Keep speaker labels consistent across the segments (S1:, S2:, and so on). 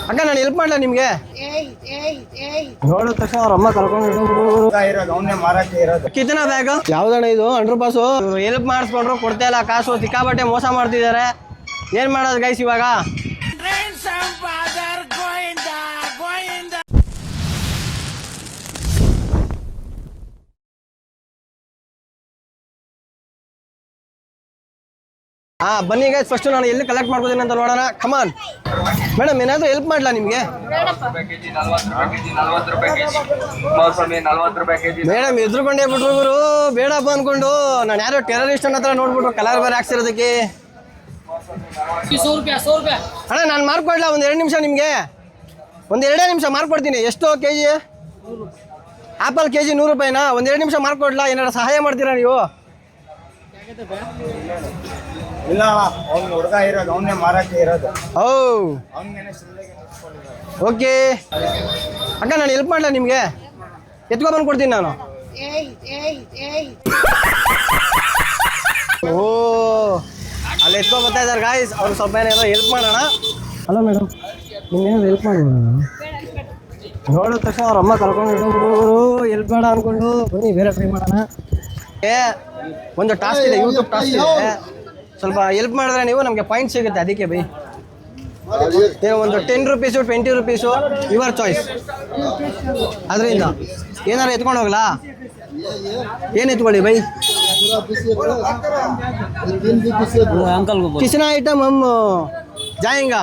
S1: ಅಕ್ಕ ನಾನು ಹೆಲ್ಪ್ ಮಾಡಲ ನಿಮಗೆ ನೋಡಿದ ತಕ್ಷಣ ಅವ್ರ ಅಮ್ಮ ಕರ್ಕೊಂಡು ಕಿತನ ಬ್ಯಾಗ್ ಯಾವ್ದಣ್ಣ ಇದು ಅಂಡ್ರೂ ಪಾಸು ಹೆಲ್ಪ್ ಮಾಡಿಸ್ಕೊಂಡ್ರು ಕೊಡ್ತಾ ಇಲ್ಲ ಕಾಸು ಸಿಕ್ಕಾಬಟ್ಟೆ ಮೋಸ ಮಾಡ್ತಿದ್ದಾರೆ ಏನ್ ಮಾಡೋದು ಗೈಸ್ ಇವಾಗ ಬನ್ನಿ ಗೈಸ್ ಫಸ್ಟ್ ನಾನು ಎಲ್ಲಿ ಕಲೆಕ್ಟ್ ಮಾಡ್ಕೋತೀನಿ ಅಂತ ನೋಡೋಣ ಕಮಾನ್ ಮೇಡಮ್ ಏನಾದರೂ ಹೆಲ್ಪ್ ಮಾಡಲಾ ನಿಮಗೆ ಮೇಡಮ್ ಎದ್ರುಕೊಂಡೇ ಬಿಟ್ರು ಗುರು ಬೇಡಪ್ಪ ಅನ್ಕೊಂಡು ನಾನು ಯಾರೋ ಟೆರರಿಸ್ಟ್ ಹತ್ರ ನೋಡ್ಬಿಟ್ರು ಕಲರ್ ಬೇರೆ ಹಾಕ್ಸಿರೋದಕ್ಕೆ ಅಣ್ಣ ನಾನು ಮಾರ್ಕೊಡ್ಲಾ ಒಂದು 2 ನಿಮಿಷ ನಿಮಗೆ ಒಂದು 2 ನಿಮಿಷ ಮಾರ್ಕೊಡ್ತೀನಿ ಎಷ್ಟು ಕೆಜಿ ಆಪಲ್ ಕೆಜಿ 100 ರೂಪಾಯಿನಾ ಒಂದು 2 ನಿಮಿಷ ಮಾರ್ಕೊಡ್ಲಾ ಏನಾರು ಸಹಾಯ ಮಾಡ್ತೀರಾ ನೀವು
S2: ಇಲ್ಲ ಅವ್ನು ಹುಡುಗ ಇರೋದು ಅವನ್ನೇ ಮಾರಕ್ಕೆ ಇರೋದು
S1: ಓಕೆ ಅಕ್ಕ ನಾನು ಹೆಲ್ಪ್ ಮಾಡಲ ನಿಮಗೆ ಎತ್ಕೊಬಂದು ಕೊಡ್ತೀನಿ ನಾನು ಓ ಅಲ್ಲಿ ಎತ್ಕೊಂಡು ಬರ್ತಾ ಇದ್ದಾರೆ ಗಾಯ್ಸ್ ಅವ್ರು ಸ್ವಲ್ಪ ಏನಾದ್ರು ಹೆಲ್ಪ್ ಮಾಡೋಣ ಹಲೋ ಮೇಡಮ್ ನಿಮ್ಗೇನಾದ್ರು ಹೆಲ್ಪ್ ಮಾಡೋಣ ನೋಡಿದ ತಕ್ಷಣ ಅವ್ರ ಅಮ್ಮ ಕರ್ಕೊಂಡು ಹೆಲ್ಪ್ ಮಾಡ ಅನ್ಕೊಂಡು ಬನ್ನಿ ಬೇರೆ ಟ್ರೈ ಮಾಡೋಣ ಒಂದು ಟಾಸ್ಕ್ ಇದೆ ಯೂಟ್ಯೂಬ್ ಟಾಸ್ಕ್ ಇದೆ ಸ್ವಲ್ಪ ಹೆಲ್ಪ್ ಮಾಡಿದ್ರೆ ನೀವು ನಮಗೆ ಪಾಯಿಂಟ್ ಸಿಗುತ್ತೆ ಅದಕ್ಕೆ ಬೈ ನೀವು ಒಂದು 10 ರೂಪೀಸು 20 ರೂಪೀಸು ಯುವರ್ ಚಾಯ್ಸ್ ಅದರಿಂದ ಏನಾರು ಎತ್ಕೊಂಡು ಹೋಗ್ಲಾ ಏನು ಎತ್ಕೊಳ್ಳಿ ಬೈ कितना आइटम हम जाएंगा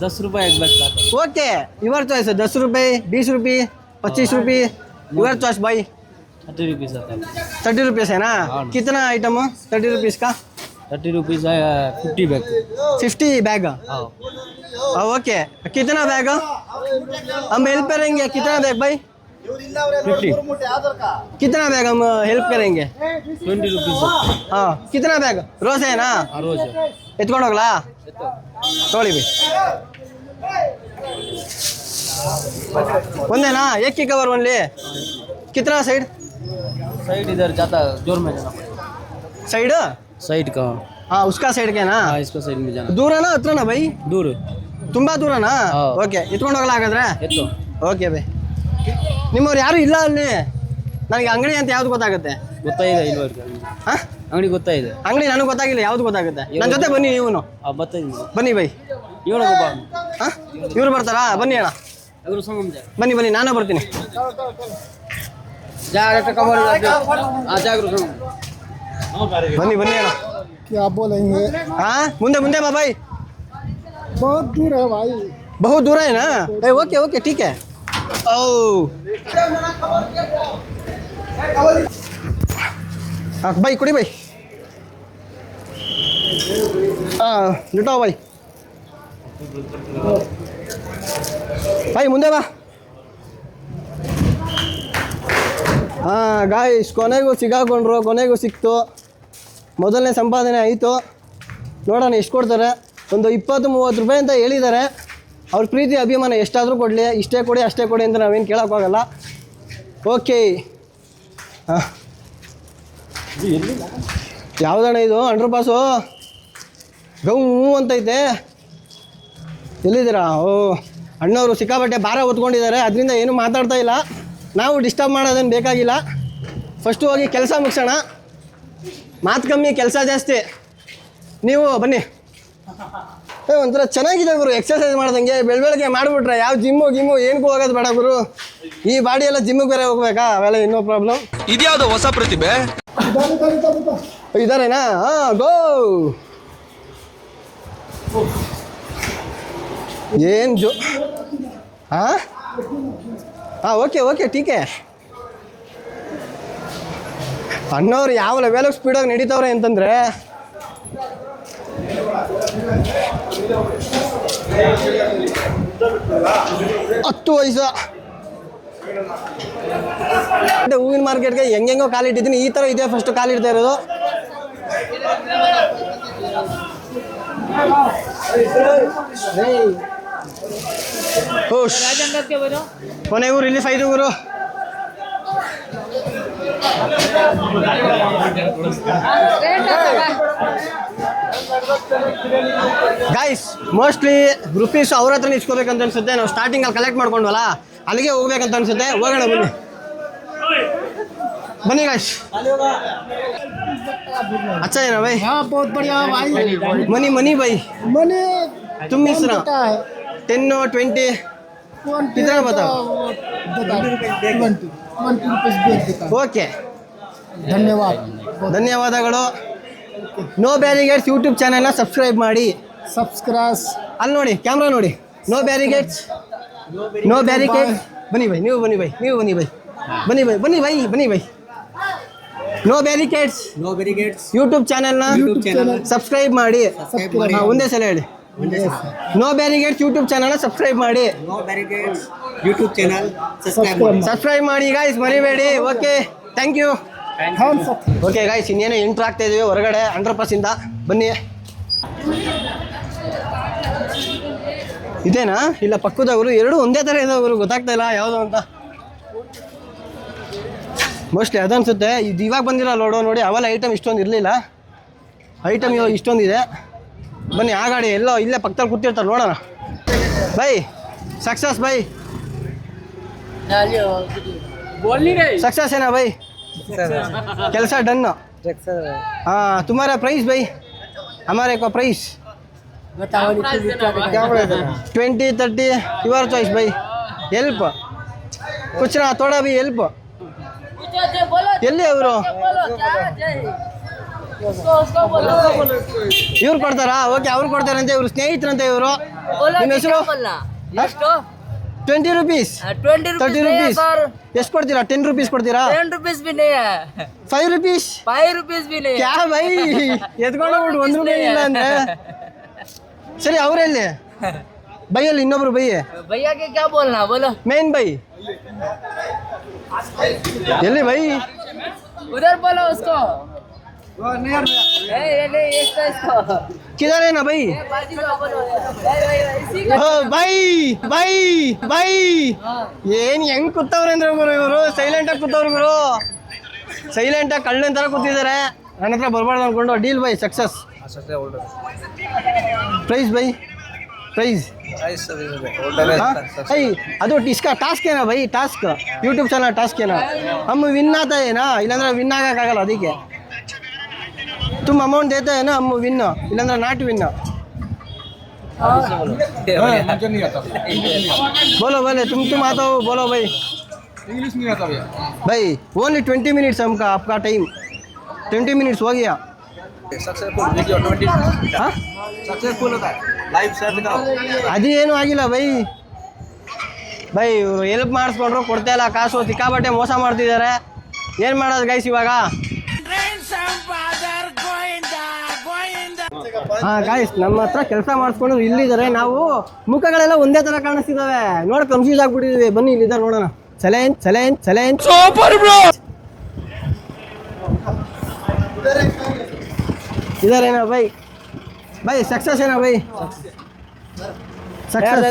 S3: 10 रुपये एक बैग का
S1: ओके यूर चॉइस 10 रुपये 20 रुपये 25 रुपये यूर चॉइस भाई
S3: 30 रुपीज़ आता है
S1: 30 रुपीज़ है ना कितना आइटम 30 रुपीज़ का
S3: 30 रुपीज़ है 50 बैग
S1: 50 बैग ओके कितना बैग हम हेल्प करेंगे कितना बैग भाई
S3: 50
S1: कितना बैग हम हेल्प करेंगे
S3: 20 रुपीज़
S1: हाँ कितना बैग रोज है ना
S3: रोज
S1: ಎತ್ಕೊಂಡು ಹೋಗ್ಲಾ ತೊಗೊಳ್ಳಿ ಬಿ ಒಂದೇನಾ एक की कवर ओनली कितना साइड
S3: साइड इधर जाता जोर में जाना पड़ेगा
S1: साइड
S3: साइड का
S1: हाँ उसका साइड के ना
S3: हाँ इसका साइड में जाना
S1: दूर है ना हत्रನಾ भाई
S3: दूर
S1: ತುಂಬಾ ದೂರನಾ ಓಕೆ ಎತ್ಕೊಂಡು ಹೋಗಲ್ಲ ಹಾಗಾದ್ರೆ
S3: ಎತ್ತು
S1: ಓಕೆ ಬೈ ನಿಮ್ಮವ್ರು ಯಾರು ಇಲ್ಲ ಅಲ್ಲಿ ನನಗೆ ಅಂಗಡಿ ಅಂತ ಯಾವ್ದು ಗೊತ್ತಾಗುತ್ತೆ
S3: ಗೊತ್ತಾಯಿದೆ ಇಲ್ವ
S1: ಹಾಂ
S3: ಅಂಗಡಿ ಗೊತ್ತಾಯಿದೆ
S1: ಅಂಗಡಿ ನನಗೆ ಗೊತ್ತಾಗಿಲ್ಲ ಯಾವ್ದು ಗೊತ್ತಾಗುತ್ತೆ ನನ್ನ ಜೊತೆ ಬನ್ನಿ ನೀವು
S3: ಗೊತ್ತಾಯಿದೆ
S1: ಬನ್ನಿ ಬೈ
S3: ಇವಳು
S1: ಹಾಂ ಇವ್ರು ಬರ್ತಾರಾ ಬನ್ನಿ ಅಣ್ಣ
S3: ಅವರು ಸಂಗಮ
S1: ಬನ್ನಿ ಬನ್ನಿ ನಾನೇ ಬರ್ತೀನಿ
S3: ಜಾಗ್ರತೆ ಕವರ್ ಹಾಂ ಜಾಗ್ರತೆ
S1: ಬನ್ನಿ ಬನ್ನಿ ಅಣ್ಣ
S2: क्या बोलेंगे
S1: हाँ ಮುಂದೆ ಮುಂದೆ ಬಾ भाई
S2: बहुत दूर है भाई
S1: बहुत दूर है ना ओके ओके ठीक है ओ हाँ भाई कुड़ी भाई हाँ जुटाओ भाई भाई ಮುಂದೆ ಬಾ ಹಾಂ ಗಾಯ್ಸ್ ಕೊನೆಗೂ ಸಿಗಾಕೊಂಡ್ರು ಕೊನೆಗೂ ಸಿಕ್ತು ಮೊದಲನೇ ಸಂಪಾದನೆ ಆಯಿತು ನೋಡೋಣ ಎಷ್ಟು ಕೊಡ್ತಾರೆ ಒಂದು 20-30 ರೂಪಾಯಿ ಅಂತ ಹೇಳಿದ್ದಾರೆ ಅವ್ರ ಪ್ರೀತಿ ಅಭಿಮಾನ ಎಷ್ಟಾದರೂ ಕೊಡಲಿ ಇಷ್ಟೇ ಕೊಡಿ ಅಷ್ಟೇ ಕೊಡಿ ಅಂತ ನಾವೇನು ಕೇಳೋಕ್ಕಾಗಲ್ಲ ಓಕೆ ಹಾಂ ಯಾವುದಣ್ಣ ಇದು ಅಂಡ್ರೂ ಪಾಸು ಗೌ ಅಂತೈತೆ ಎಲ್ಲಿದ್ದೀರಾ ಓ ಅಣ್ಣವರು ಸಿಕ್ಕಾಬಟ್ಟೆ ಭಾರ ಹೊತ್ಕೊಂಡಿದ್ದಾರೆ ಅದರಿಂದ ಏನೂ ಮಾತಾಡ್ತಾ ಇಲ್ಲ ನಾವು ಡಿಸ್ಟರ್ಬ್ ಮಾಡೋದೇನು ಬೇಕಾಗಿಲ್ಲ ಫಸ್ಟು ಹೋಗಿ ಕೆಲಸ ಮುಗಿಸೋಣ ಮಾತು ಕಮ್ಮಿ ಕೆಲಸ ಜಾಸ್ತಿ ನೀವು ಬನ್ನಿ ಒಂಥರ ಚೆನ್ನಾಗಿದೆ ಗುರು ಎಕ್ಸರ್ಸೈಸ್ ಮಾಡ್ದಂಗೆ ಬೆಳಗ್ಗೆ ಮಾಡಿಬಿಟ್ರೆ ಯಾವ ಜಿಮ್ಮು ಏನಕ್ಕೂ ಹೋಗೋದು ಬೇಡ ಗುರು ಈ ಬಾಡಿ ಎಲ್ಲ ಜಿಮ್ಮಿಗೆ ಬೇರೆ ಹೋಗ್ಬೇಕಾ ಅವೆಲ್ಲ ಇನ್ನೋ ಪ್ರಾಬ್ಲಮ್
S4: ಇದ್ಯಾವುದು ಹೊಸ ಪ್ರತಿಭೆ
S1: ಇದಾರೇನಾ ಹಾಂ ಗೋ ಏನು ಜೋ ಹಾಂ ಹಾಂ ಓಕೆ ಓಕೆ ಟೀಕೆ ಅಣ್ಣವ್ರು ಯಾವ ಲೆವೆಲಿಗೆ ಸ್ಪೀಡಾಗಿ ನಡೀತಾವ್ರೆ ಅಂತಂದರೆ ಹತ್ತು ವಯಸ್ಸು ಹೂವಿನ ಮಾರ್ಕೆಟ್ಗೆ ಹೆಂಗೆಂಗೋ ಕಾಲಿಟ್ಟಿದ್ದೀನಿ ಈ ಥರ ಇದೆ ಫಸ್ಟ್ ಕಾಲಿಡ್ತಾ ಇರೋದು ಕೊನೆ ಊರು ಇಲ್ಲಿ 5 ಊರು ಗೈಸ್ ಮೋಸ್ಟ್ಲಿ ರುಪೀಸ್ ಅವ್ರ ಹತ್ರ ಇಸ್ಕೋಬೇಕಂತ ಅನ್ಸುತ್ತೆ. ನಾವು ಸ್ಟಾರ್ಟಿಂಗಲ್ಲಿ ಕಲೆಕ್ಟ್ ಮಾಡ್ಕೊಂಡ್ವಲ್ಲ ಅಲ್ಲಿಗೆ ಹೋಗ್ಬೇಕಂತ ಅನ್ಸುತ್ತೆ. ಹೋಗೋಣ ಬನ್ನಿ ಬನ್ನಿ ಗೈಸ್. अच्छा है ना भाई?
S2: हाँ बहुत बढ़िया भाई.
S1: मनी मनी भाई
S2: मने
S1: तुम मिस रहा 10 और 20 कितना बताओ?
S2: 20 रुपीस भेज देता.
S1: ಓಕೆ
S2: धन्यवाद.
S1: ಧನ್ಯವಾದಗಳು. ನೋ ಬ್ಯಾರಿಗೇಡ್ಸ್ ಯೂಟ್ಯೂಬ್ ಚಾನೆಲ್ನ ಸಬ್ಸ್ಕ್ರೈಬ್ ಮಾಡಿ.
S2: सब्सक्राइब.
S1: ಅಲ್ಲಿ ನೋಡಿ ಕ್ಯಾಮ್ರಾ ನೋಡಿ. No Barricades No Barricade. ಬನ್ನಿ ಬೈ ನೀವು ಬನ್ನಿ ಬೈ ನೀವು ಬನ್ನಿ ಬೈ ಬನ್ನಿ ಬೈ ಬನ್ನಿ ಬೈ ಬನ್ನಿ bye. No Barricades
S3: No Barricades
S1: YouTube ಚಾನೆಲ್ನ ಸಬ್ಸ್ಕ್ರೈಬ್ ಮಾಡಿ. ಒಂದೇ ಸಲ ಹೇಳಿ. ನೋ ಬ್ಯಾರಿಕೇಡ್ಸ್ ಯೂಟ್ಯೂಬ್ ಚಾನೆಲ್ನ ಸಬ್ಸ್ಕ್ರೈಬ್ ಮಾಡಿ.
S3: No Barricades YouTube channel
S1: subscribe ಮಾಡಿ ಗಾಯ್ಸ್, ಮರಿಬೇಡಿ. Okay thank you. Okay guys, ಇನ್ನೇನು ಎಂಟ್ರ್ ಆಗ್ತಾ ಇದೀವಿ ಹೊರಗಡೆ 100% ಬನ್ನಿ. ಇದೇನಾ ಇಲ್ಲ ಪಕ್ಕದವರು? ಎರಡು ಒಂದೇ ಥರ ಇದಾವರು, ಗೊತ್ತಾಗ್ತಾ ಇಲ್ಲ ಯಾವುದು ಅಂತ. ಮೋಸ್ಟ್ಲಿ ಅದನ್ಸುತ್ತೆ. ಇದು ಇವಾಗ ಬಂದಿಲ್ಲ ಲೋಡು ನೋಡಿ. ಅವೆಲ್ಲ ಐಟಮ್ ಇಷ್ಟೊಂದು ಇರಲಿಲ್ಲ. ಐಟಮ್ ಇವಾಗ ಇಷ್ಟೊಂದಿದೆ. ಬನ್ನಿ ಆ ಗಾಡಿ ಎಲ್ಲೋ ಇಲ್ಲೇ ಪಕ್ಕದಲ್ಲಿ ಕೂತಿರ್ತಾರೆ, ನೋಡೋಣ. ಬೈ सक्सेस भाई, सक्सेस है ना भाई? ಕೆಲಸ ಡನ್. हाँ तुम्हारा प्राइस भाई? हमारे को प्राइस 20 30 योर चॉइस भाई. हेल्प कुछ ना थोड़ा भी हेल्प. ಎಲ್ಲಿ ಅವರು ಇವ್ರು ಕೊಡ್ತಾರಾ? ಓಕೆ ಅವ್ರು ಕೊಡ್ತಾರಂತೆ, ಇವ್ರು ಸ್ನೇಹಿತರಂತೆ ಇವರು. ನಿಮ್ಮ ಹೆಸರು? 20 रुपीस 30 रुपीस. ಎಷ್ಟು ಕೊಡ್ತೀರಾ? 10 रुपीस ಕೊಡ್ತೀರಾ?
S4: 10 रुपीस भी नहीं है.
S1: 5 रुपीस
S4: 5 रुपीस भी नहीं है.
S1: ಕ್ಯಾ ಬೈ ಎತ್ಕೊಂಡು ಹೋಗ್ಬಿಟ್ಟು 1 ರೂಪಾಯಿ ಇಲ್ಲ ಅಂದ್ರೆ ಸರಿ. ಅವರೆಲ್ಲಿ ಬೈಯಲ್ಲಿ ಇನ್ನೊಬ್ರು ಬೈ.
S4: भैया के क्या बोलना बोलो.
S1: ಮೇನ್ ಬೈ ಎಲ್ಲಿ ಬೈ?
S4: उधर बोलो उसको. नहीं इसको
S1: किधर है ना भाई?
S4: बाजी को बोलो. इसी का
S1: ಬೈ ಬೈ ಬೈ ಏನ್ ಹೆಂಗ್ ಕೂತವ್ರೆ ಅಂದ್ರೆ ಗುರು ಇವರು ಸೈಲೆಂಟ್ ಆಗಿ ಕೂತವ್ರು ಗುರು. ಸೈಲೆಂಟ್ ಆಗಿ ಕಳ್ಳನ ತರ ಕೂತಿದ್ದಾರೆ. ನನ್ನ ಹತ್ರ ಬರ್ಬಾರ್ದು ಅನ್ಕೊಂಡು deal by success. Price by price ಅದು इसका टास्क है ना भाई? टास्क यूट्यूब चैनल टास्क है ना. हम विन आता है ना, ಇಲ್ಲಾಂದ್ರೆ ವಿನ್ ಆಗಕ್ಕಾಗಲ್ಲ. ಅದಕ್ಕೆ तुम अमाउंट देते हैं ना, हम विन ಇಲ್ಲಾಂದ್ರೆ ನಾಟ್ ವಿನ್. बोलो बोले तुम आता हो. बोलो भाई.
S2: इंग्लिश नहीं आता भैया.
S1: भाई ओनली 20 मिनट्स हमका, आपका टाइम 20 मिनट्स हो गया.
S3: सक्सेसफुल वीडियो 20
S1: हाँ
S3: सक्सेसफुल होता है. लाइव शेयर दिखाओ.
S1: ಅದು ಏನೂ ಆಗಿಲ್ಲ ಬೈ. ಬೈ ಇವರು ಹೆಲ್ಪ್ ಮಾಡಿಸ್ಕೊಂಡ್ರು, ಕೊಡ್ತಾ ಇಲ್ಲ ಕಾಸು. ಸಿಕ್ಕಾಬಟ್ಟೆ ಮೋಸ ಮಾಡ್ತಿದ್ದಾರೆ. ಏನು ಮಾಡೋದು ಗೈಸ್ ಇವಾಗ? ಹಾಂ ಗಾಯ್ಸ್, ನಮ್ಮ ಹತ್ರ ಕೆಲಸ ಮಾಡಿಸ್ಕೊಂಡು ಇಲ್ಲಿದ್ದಾರೆ. ನಾವು ಮುಖಗಳೆಲ್ಲ ಒಂದೇ ಥರ ಕಾಣಿಸ್ತಿದ್ದಾವೆ. ನೋಡಿ ಕನ್ಫ್ಯೂಸ್ ಆಗ್ಬಿಟ್ಟಿದ್ದೀವಿ. ಬನ್ನಿ ಇಲ್ಲಿದ್ದಾರೆ ನೋಡೋಣ. ಚಲೇಂಜ್ ಚಲೇಂಜ್ ಚಲೇಂಜ್ इधर है ना भाई? भाई सक्सेस है ना भाई? सक्सेस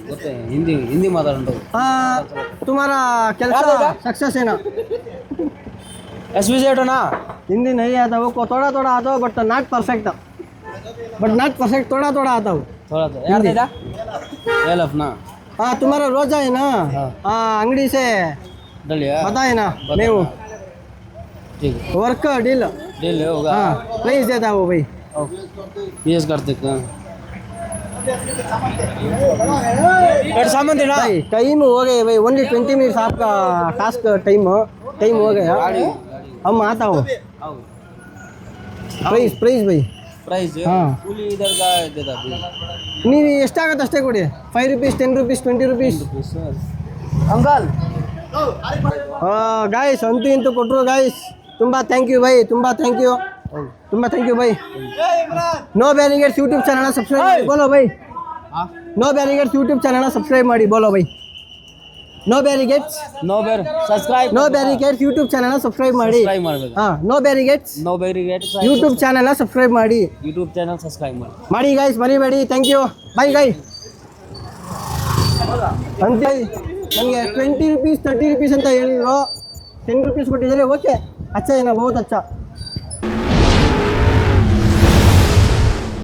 S3: ಗೊತ್ತೇ ಹಿಂದಿ ಹಿಂದಿ ಮಾತಾಡೋದು.
S1: हाँ तुम्हारा ಕೆಲಸ सक्सेस है ना?
S3: SVZ ना
S1: हिंदी नहीं आता वो को थोड़ा थोड़ा आता हो, but not perfect. But not perfect, थोड़ा थोड़ा आता हो.
S3: थोड़ा तो यार देदा एलफ ना.
S1: हाँ तुम्हारा रोजा है ना? हाँ अंगड़ी से
S3: डलिया
S1: बताए ना नहीं
S3: ठीक है.
S1: Work deal.
S3: डील होगा.
S1: हाँ प्राइस देता वो भाई.
S3: पीएस करते हैं. पेट सामान देना.
S1: भाई टाइम हो गए भाई. ओनली 20 मिनट्स आपका टास्क टाइम हो गया. हम आता हो. ಪ್ರೈಸ್ ಪ್ರೈಸ್ ಬೈ
S3: ಪ್ರೈಸ್
S1: ಹಾಂ
S3: ಕೂಲಿ ಇದರ ದೇದ
S1: ನೀವು ಎಷ್ಟಾಗತ್ತೆ ಅಷ್ಟೇ ಕೊಡಿ. 5 rupees 10 rupees 20 rupees
S3: uncle.
S1: Guys ಅಂತೂ ಇಂತೂ ಕೊಟ್ಟರು ಗಾಯ್ಸ್. ತುಂಬ ಥ್ಯಾಂಕ್ ಯು ಬೈ, ತುಂಬ ಥ್ಯಾಂಕ್ ಯು, ತುಂಬ thank you bye. No Barricades YouTube ಚಾನಲ್ನ ಸಬ್ಸ್ಕ್ರೈಬ್ ಮಾಡಿ ಬೋಲೋ ಬೈ. ನೋ ಬ್ಯಾರಿಗೇಡ್ಸ್ ಯೂಟ್ಯೂಬ್ ಚಾನಲ್ನ ಸಬ್ಸ್ಕ್ರೈಬ್ ಮಾಡಿ ಬೋಲೋ bye. No Barricades
S3: no bear subscribe.
S1: No Barricades YouTube ಚಾನಲ್ನ ಸಬ್ಸ್ಕ್ರೈಬ್ ಮಾಡಿ.
S3: ಸಬ್ಸ್ಕ್ರೈಬ್ ಮಾಡಬೇಕು.
S1: ಹಾಂ No Barricades
S3: No Barricades
S1: YouTube ಚಾನಲ್ನ ಸಬ್ಸ್ಕ್ರೈಬ್ ಮಾಡಿ.
S3: ಯೂಟ್ಯೂಬ್ ಚಾನಲ್ ಸಬ್ಸ್ಕ್ರೈಬ್ ಮಾಡಿ
S1: ಮಾಡಿ ಗಾಯ್ಸ್, ಮರಿಬೇಡಿ. Thank you bye ಗಾಯ್. ಅಂತ ನನಗೆ 20 rupees 30 rupees ಅಂತ ಹೇಳಿದ್ರು. 10 रुपीस ಕೊಟ್ಟಿದ್ದಾರೆ ಓಕೆ ಅಚ್ಚಾ ಏನಾ ಬಹುತ್ ಅಚ್ಚಾ